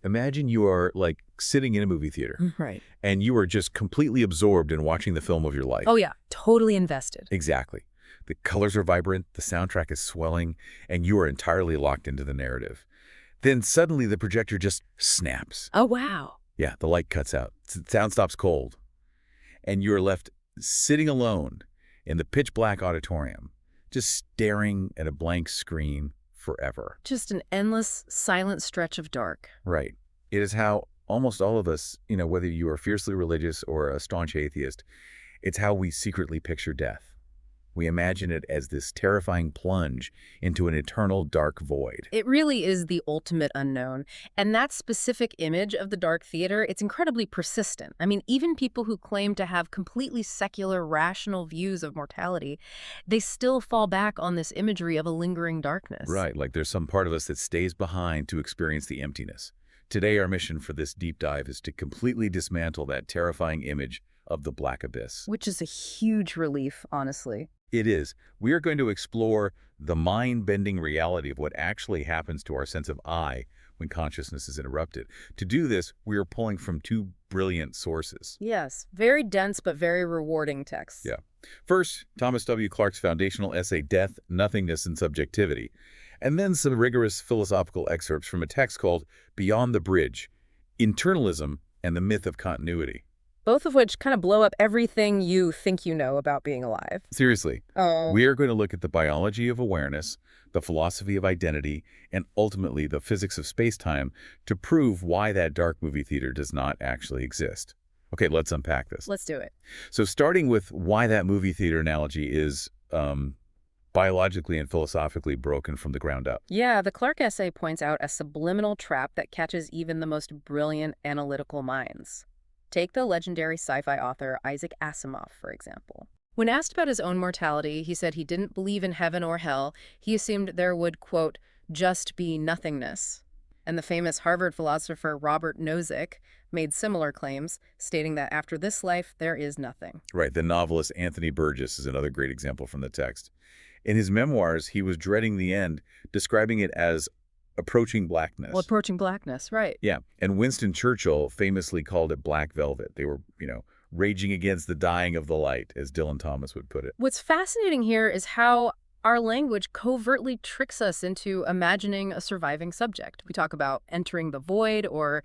Imagine you are, like, sitting in a movie theater, Right. and you are just completely absorbed in watching the film of your life. Oh, yeah. Totally invested. Exactly. The colors are vibrant, the soundtrack is swelling, and you are entirely locked into the narrative. Then suddenly the projector just snaps. Oh, wow. Yeah, the light cuts out. Sound stops cold. And you are left sitting alone in the pitch-black auditorium, just staring at a blank screen forever. Just an endless, silent stretch of dark. Right. It is how almost all of us, whether you are fiercely religious or a staunch atheist, it's how we secretly picture death. We imagine it as this terrifying plunge into an eternal dark void. It really is the ultimate unknown. And that specific image of the dark theater, it's incredibly persistent. I mean, even people who claim to have completely secular, rational views of mortality, they still fall back on this imagery of a lingering darkness. Right, like there's some part of us that stays behind to experience the emptiness. Today, our mission for this deep dive is to completely dismantle that terrifying image of the black abyss. Which is a huge relief, honestly. It is. We are going to explore the mind-bending reality of what actually happens to our sense of I when consciousness is interrupted. To do this, we are pulling from two brilliant sources. Yes, very dense but very rewarding texts. Yeah. First, Thomas W. Clarke's foundational essay, Death, Nothingness, and Subjectivity. And then some rigorous philosophical excerpts from a text called Beyond the Bridge, Internalism and the Myth of Continuity. Both of which kind of blow up everything you think you know about being alive. Seriously. Oh. We are going to look at the biology of awareness, the philosophy of identity, and ultimately the physics of space-time to prove why that dark movie theater does not actually exist. Okay, let's unpack this. Let's do it. So starting with why that movie theater analogy is biologically and philosophically broken from the ground up. Yeah, the Clarke essay points out a subliminal trap that catches even the most brilliant analytical minds. Take the legendary sci-fi author Isaac Asimov, for example. When asked about his own mortality, he said he didn't believe in heaven or hell. He assumed there would, quote, just be nothingness. And the famous Harvard philosopher Robert Nozick made similar claims, stating that after this life, there is nothing. Right. The novelist Anthony Burgess is another great example from the text. In his memoirs, he was dreading the end, describing it as approaching blackness. Well, approaching blackness, right. Yeah. And Winston Churchill famously called it black velvet. They were, raging against the dying of the light, as Dylan Thomas would put it. What's fascinating here is how our language covertly tricks us into imagining a surviving subject. We talk about entering the void or,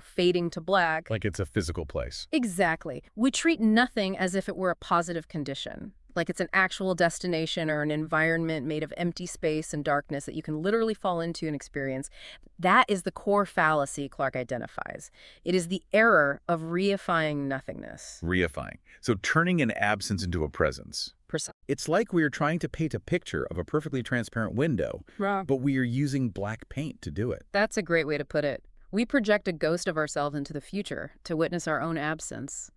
fading to black. Like it's a physical place. Exactly. We treat nothing as if it were a positive condition. Like it's an actual destination or an environment made of empty space and darkness that you can literally fall into and experience. That is the core fallacy Clarke identifies. It is the error of reifying nothingness. Reifying. So turning an absence into a presence. It's like we are trying to paint a picture of a perfectly transparent window, but we are using black paint to do it. That's a great way to put it. We project a ghost of ourselves into the future to witness our own absence.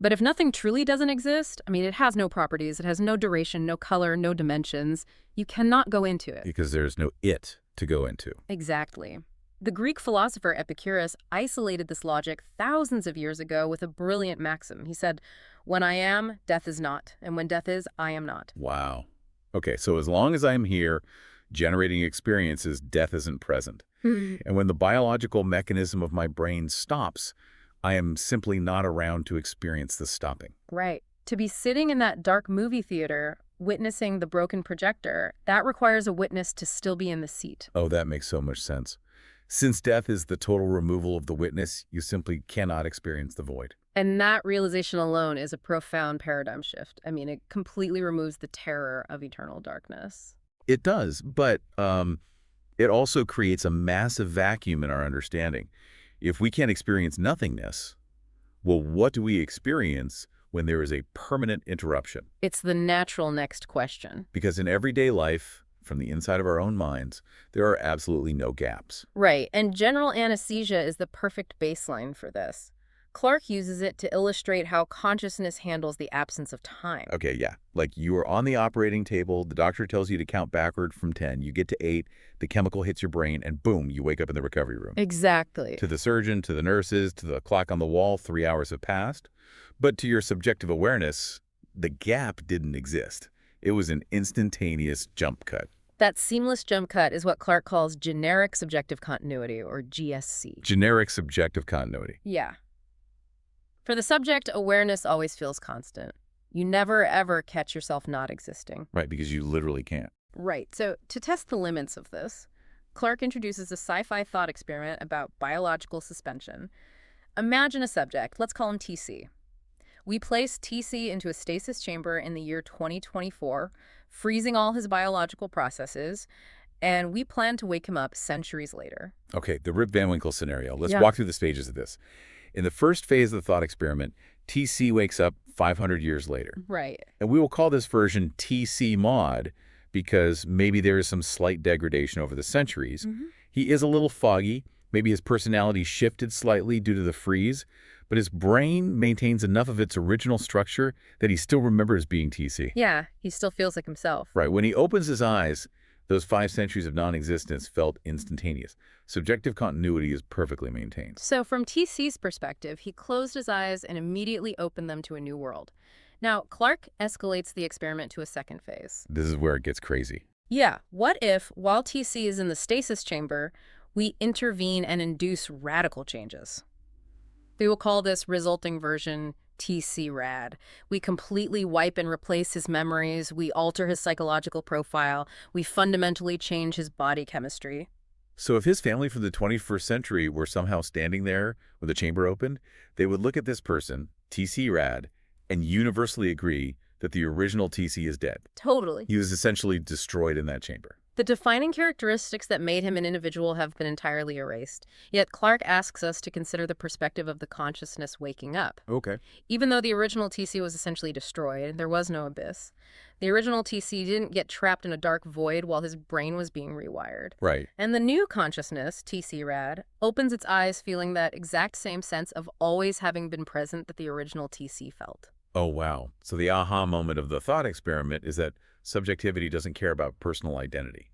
But if nothing truly doesn't exist, it has no properties, it has no duration, no color, no dimensions, you cannot go into it. Because there's no it to go into. Exactly. The Greek philosopher Epicurus isolated this logic thousands of years ago with a brilliant maxim. He said, when I am, death is not, and when death is, I am not. Wow. Okay, so as long as I'm here generating experiences, death isn't present. And when the biological mechanism of my brain stops, I am simply not around to experience the stopping. Right. To be sitting in that dark movie theater, witnessing the broken projector, that requires a witness to still be in the seat. Oh, that makes so much sense. Since death is the total removal of the witness, you simply cannot experience the void. And that realization alone is a profound paradigm shift. It completely removes the terror of eternal darkness. It does, but it also creates a massive vacuum in our understanding. If we can't experience nothingness, well, what do we experience when there is a permanent interruption? It's the natural next question. Because in everyday life, from the inside of our own minds, there are absolutely no gaps. Right, and general anesthesia is the perfect baseline for this. Clarke uses it to illustrate how consciousness handles the absence of time. Okay, yeah. Like you are on the operating table, the doctor tells you to count backward from 10, you get to 8, the chemical hits your brain, and boom, you wake up in the recovery room. Exactly. To the surgeon, to the nurses, to the clock on the wall, 3 hours have passed. But to your subjective awareness, the gap didn't exist. It was an instantaneous jump cut. That seamless jump cut is what Clark calls generic subjective continuity, or GSC. Generic subjective continuity. Yeah. For the subject, awareness always feels constant. You never, ever catch yourself not existing. Right, because you literally can't. Right. So to test the limits of this, Clark introduces a sci-fi thought experiment about biological suspension. Imagine a subject. Let's call him TC. We place TC into a stasis chamber in the year 2024, freezing all his biological processes, and we plan to wake him up centuries later. Okay, the Rip Van Winkle scenario. Let's Yeah. walk through the stages of this. In the first phase of the thought experiment, TC wakes up 500 years later. Right. And we will call this version TC mod because maybe there is some slight degradation over the centuries. He is a little foggy. Maybe his personality shifted slightly due to the freeze, but his brain maintains enough of its original structure that he still remembers being TC. Yeah, he still feels like himself. Right. When he opens his eyes, those 5 centuries of non-existence felt instantaneous. Subjective continuity is perfectly maintained. So from TC's perspective, he closed his eyes and immediately opened them to a new world. Now, Clark escalates the experiment to a second phase. This is where it gets crazy. Yeah, what if, while TC is in the stasis chamber, we intervene and induce radical changes? We will call this resulting version TC-RAD. We completely wipe and replace his memories, we alter his psychological profile, we fundamentally change his body chemistry. So if his family from the 21st century were somehow standing there with the chamber opened, they would look at this person, TC Rad, and universally agree that the original TC is dead. Totally. He was essentially destroyed in that chamber. The defining characteristics that made him an individual have been entirely erased. Yet Clark asks us to consider the perspective of the consciousness waking up. Okay. Even though the original TC was essentially destroyed, there was no abyss. The original TC didn't get trapped in a dark void while his brain was being rewired. Right. And the new consciousness, TC-RAD, opens its eyes feeling that exact same sense of always having been present that the original TC felt. Oh, wow. So the aha moment of the thought experiment is that subjectivity doesn't care about personal identity.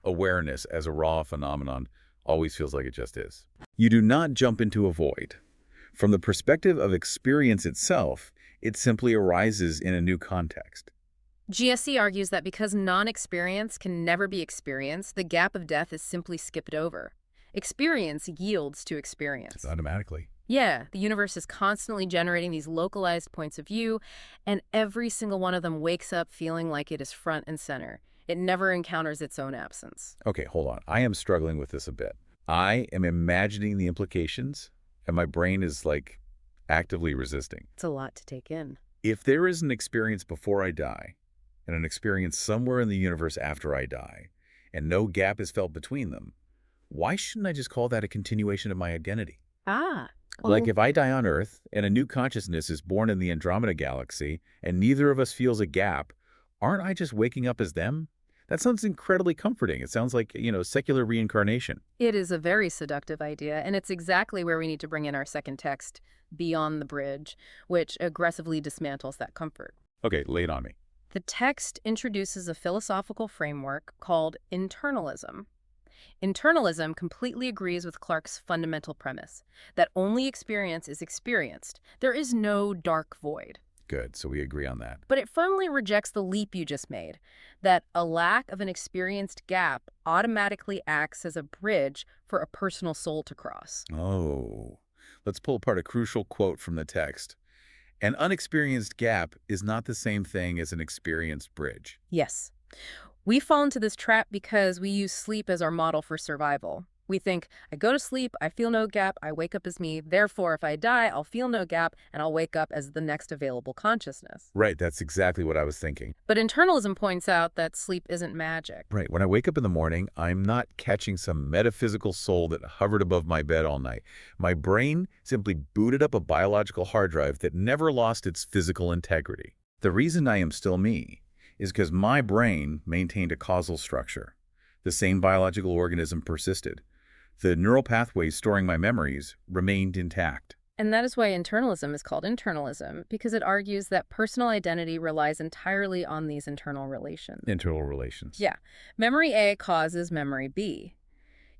Awareness as a raw phenomenon always feels like it just is. You do not jump into a void. From the perspective of experience itself, it simply arises in a new context. GSC argues that because non-experience can never be experienced, the gap of death is simply skipped over. Experience yields to experience. Automatically. Yeah, the universe is constantly generating these localized points of view, and every single one of them wakes up feeling like it is front and center. It never encounters its own absence. Okay, hold on. I am struggling with this a bit. I am imagining the implications, and my brain is, like, actively resisting. It's a lot to take in. If there is an experience before I die, and an experience somewhere in the universe after I die, and no gap is felt between them, why shouldn't I just call that a continuation of my identity? Like if I die on Earth, and a new consciousness is born in the Andromeda galaxy, and neither of us feels a gap, aren't I just waking up as them? That sounds incredibly comforting. It sounds like, secular reincarnation. It is a very seductive idea, and it's exactly where we need to bring in our second text, Beyond the Bridge, which aggressively dismantles that comfort. Okay, lay it on me. The text introduces a philosophical framework called internalism. Internalism completely agrees with Clark's fundamental premise, that only experience is experienced. There is no dark void. Good, so we agree on that. But it firmly rejects the leap you just made, that a lack of an experienced gap automatically acts as a bridge for a personal soul to cross. Oh, let's pull apart a crucial quote from the text. An unexperienced gap is not the same thing as an experienced bridge. Yes. We fall into this trap because we use sleep as our model for survival. We think, I go to sleep, I feel no gap, I wake up as me, therefore if I die, I'll feel no gap, and I'll wake up as the next available consciousness. Right, that's exactly what I was thinking. But internalism points out that sleep isn't magic. Right, when I wake up in the morning, I'm not catching some metaphysical soul that hovered above my bed all night. My brain simply booted up a biological hard drive that never lost its physical integrity. The reason I am still me is because my brain maintained a causal structure. The same biological organism persisted. The neural pathways storing my memories remained intact. And that is why internalism is called internalism, because it argues that personal identity relies entirely on these internal relations. Internal relations. Yeah. Memory A causes memory B.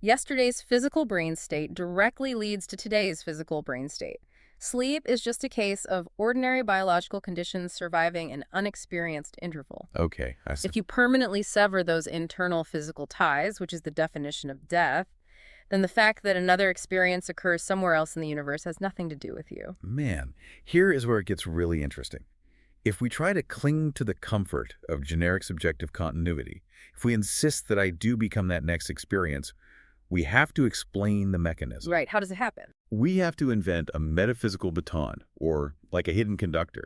Yesterday's physical brain state directly leads to today's physical brain state. Sleep is just a case of ordinary biological conditions surviving an unexperienced interval. Okay, I see. If you permanently sever those internal physical ties, which is the definition of death, then the fact that another experience occurs somewhere else in the universe has nothing to do with you. Man, here is where it gets really interesting. If we try to cling to the comfort of generic subjective continuity, if we insist that I do become that next experience, we have to explain the mechanism. Right, how does it happen? We have to invent a metaphysical baton, or like a hidden conductor.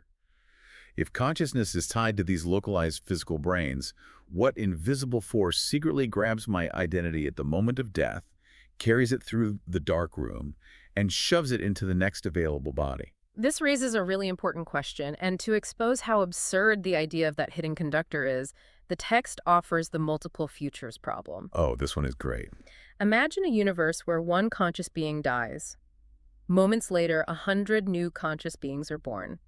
If consciousness is tied to these localized physical brains, what invisible force secretly grabs my identity at the moment of death, carries it through the dark room, and shoves it into the next available body? This raises a really important question, and to expose how absurd the idea of that hidden conductor is, the text offers the multiple futures problem. Oh, this one is great. Imagine a universe where one conscious being dies. Moments later, 100 new conscious beings are born.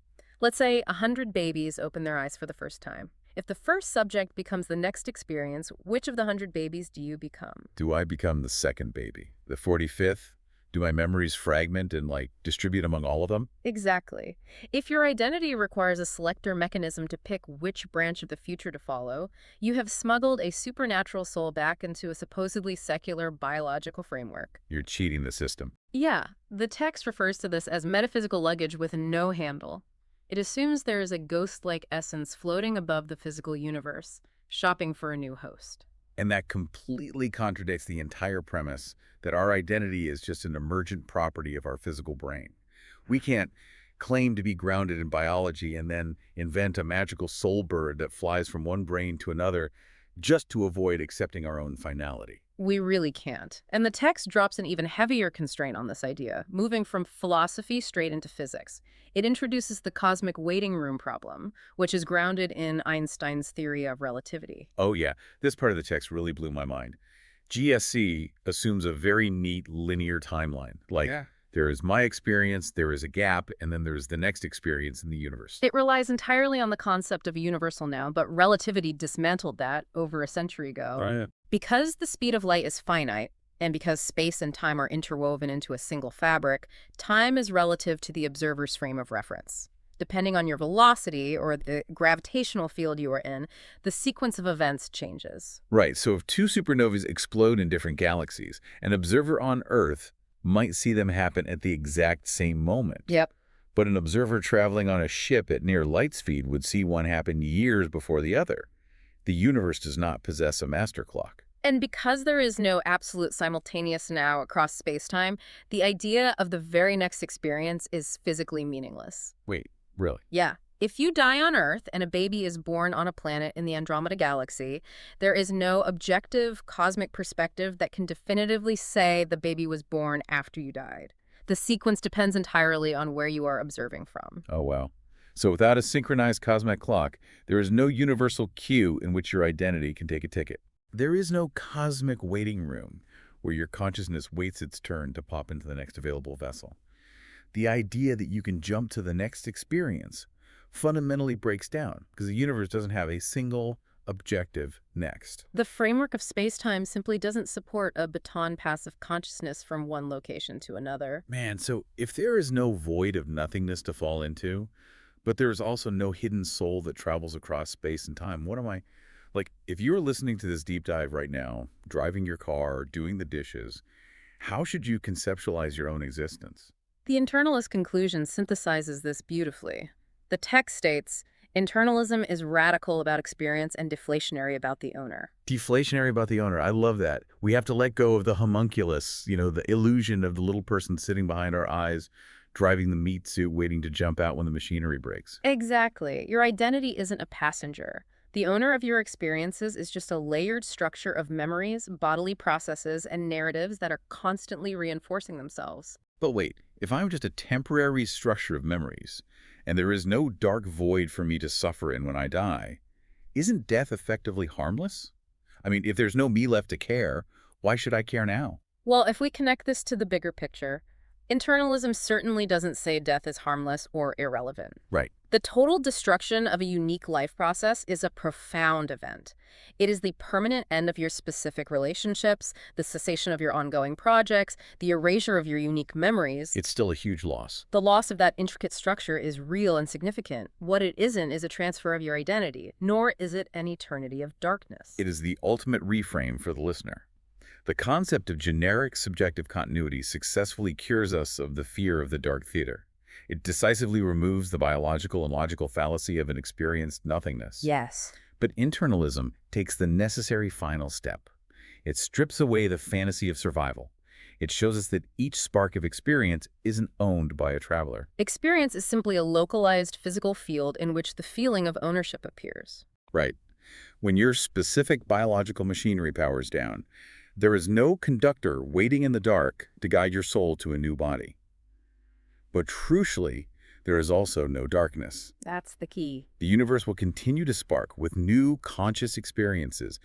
Let's say 100 babies open their eyes for the first time. If the first subject becomes the next experience, which of the 100 babies do you become? Do I become the second baby? The 45th? Do my memories fragment and, distribute among all of them? Exactly. If your identity requires a selector mechanism to pick which branch of the future to follow, you have smuggled a supernatural soul back into a supposedly secular biological framework. You're cheating the system. Yeah, the text refers to this as metaphysical luggage with no handle. It assumes there is a ghost-like essence floating above the physical universe, shopping for a new host. And that completely contradicts the entire premise that our identity is just an emergent property of our physical brain. We can't claim to be grounded in biology and then invent a magical soul bird that flies from one brain to another just to avoid accepting our own finality. We really can't. And the text drops an even heavier constraint on this idea, moving from philosophy straight into physics. It introduces the cosmic waiting room problem, which is grounded in Einstein's theory of relativity. Oh yeah, this part of the text really blew my mind. GSC assumes a very neat linear timeline. There is my experience, there is a gap, and then there's the next experience in the universe. It relies entirely on the concept of a universal now, but relativity dismantled that over a century ago. Right. Because the speed of light is finite, and because space and time are interwoven into a single fabric, time is relative to the observer's frame of reference. Depending on your velocity or the gravitational field you are in, the sequence of events changes. Right, so if two supernovas explode in different galaxies, an observer on Earth might see them happen at the exact same moment. Yep. But an observer traveling on a ship at near light speed would see one happen years before the other. The universe does not possess a master clock. And because there is no absolute simultaneous now across space-time, the idea of the very next experience is physically meaningless. Wait, really? Yeah. If you die on Earth and a baby is born on a planet in the Andromeda Galaxy, there is no objective cosmic perspective that can definitively say the baby was born after you died. The sequence depends entirely on where you are observing from. Oh, wow. So without a synchronized cosmic clock, there is no universal queue in which your identity can take a ticket. There is no cosmic waiting room where your consciousness waits its turn to pop into the next available vessel. The idea that you can jump to the next experience fundamentally breaks down because the universe doesn't have a single objective next. The framework of space-time simply doesn't support a baton pass of consciousness from one location to another. Man, so if there is no void of nothingness to fall into, but there is also no hidden soul that travels across space and time, what am I? If you're listening to this deep dive right now, driving your car, doing the dishes, how should you conceptualize your own existence? The internalist conclusion synthesizes this beautifully. The text states, internalism is radical about experience and deflationary about the owner. Deflationary about the owner. I love that. We have to let go of the homunculus, the illusion of the little person sitting behind our eyes, driving the meat suit, waiting to jump out when the machinery breaks. Exactly. Your identity isn't a passenger. The owner of your experiences is just a layered structure of memories, bodily processes, and narratives that are constantly reinforcing themselves. But wait, if I'm just a temporary structure of memories, and there is no dark void for me to suffer in when I die, isn't death effectively harmless? I mean, if there's no me left to care, why should I care now? Well, if we connect this to the bigger picture, Internalism certainly doesn't say death is harmless or irrelevant. Right. The total destruction of a unique life process is a profound event. It is the permanent end of your specific relationships, the cessation of your ongoing projects, the erasure of your unique memories. It's still a huge loss. The loss of that intricate structure is real and significant. What it isn't is a transfer of your identity, nor is it an eternity of darkness. It is the ultimate reframe for the listener. The concept of generic subjective continuity successfully cures us of the fear of the dark theater. It decisively removes the biological and logical fallacy of an experienced nothingness. Yes. But internalism takes the necessary final step. It strips away the fantasy of survival. It shows us that each spark of experience isn't owned by a traveler. Experience is simply a localized physical field in which the feeling of ownership appears. Right. When your specific biological machinery powers down, there is no conductor waiting in the dark to guide your soul to a new body. But crucially, there is also no darkness. That's the key. The universe will continue to spark with new conscious experiences,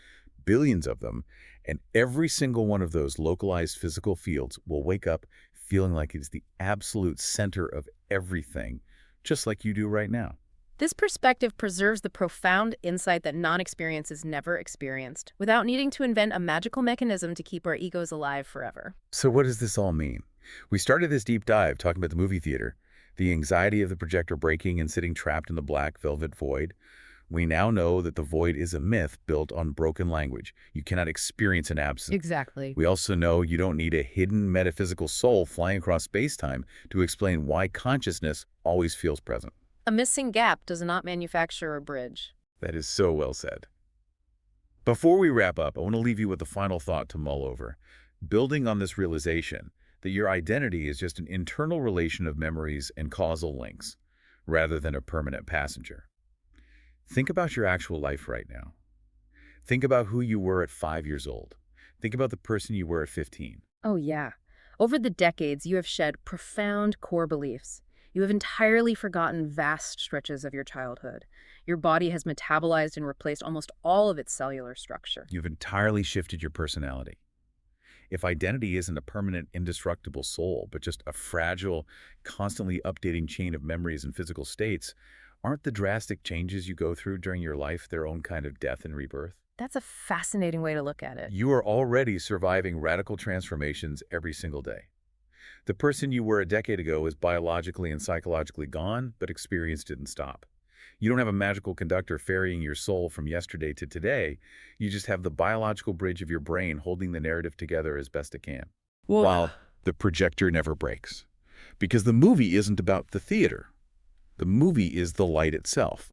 billions of them, and every single one of those localized physical fields will wake up feeling like it is the absolute center of everything, just like you do right now. This perspective preserves the profound insight that non-experience is never experienced, without needing to invent a magical mechanism to keep our egos alive forever. So what does this all mean? We started this deep dive talking about the movie theater, the anxiety of the projector breaking and sitting trapped in the black velvet void. We now know that the void is a myth built on broken language. You cannot experience an absence. Exactly. We also know you don't need a hidden metaphysical soul flying across space-time to explain why consciousness always feels present. A missing gap does not manufacture a bridge. That is so well said. Before we wrap up, I want to leave you with a final thought to mull over. Building on this realization that your identity is just an internal relation of memories and causal links, rather than a permanent passenger. Think about your actual life right now. Think about who you were at 5 years old. Think about the person you were at 15. Oh yeah. Over the decades, you have shed profound core beliefs. You have entirely forgotten vast stretches of your childhood. Your body has metabolized and replaced almost all of its cellular structure. You've entirely shifted your personality. If identity isn't a permanent, indestructible soul, but just a fragile, constantly updating chain of memories and physical states, aren't the drastic changes you go through during your life their own kind of death and rebirth? That's a fascinating way to look at it. You are already surviving radical transformations every single day. The person you were a decade ago is biologically and psychologically gone, but experience didn't stop. You don't have a magical conductor ferrying your soul from yesterday to today. You just have the biological bridge of your brain holding the narrative together as best it can. While the projector never breaks. Because the movie isn't about the theater. The movie is the light itself.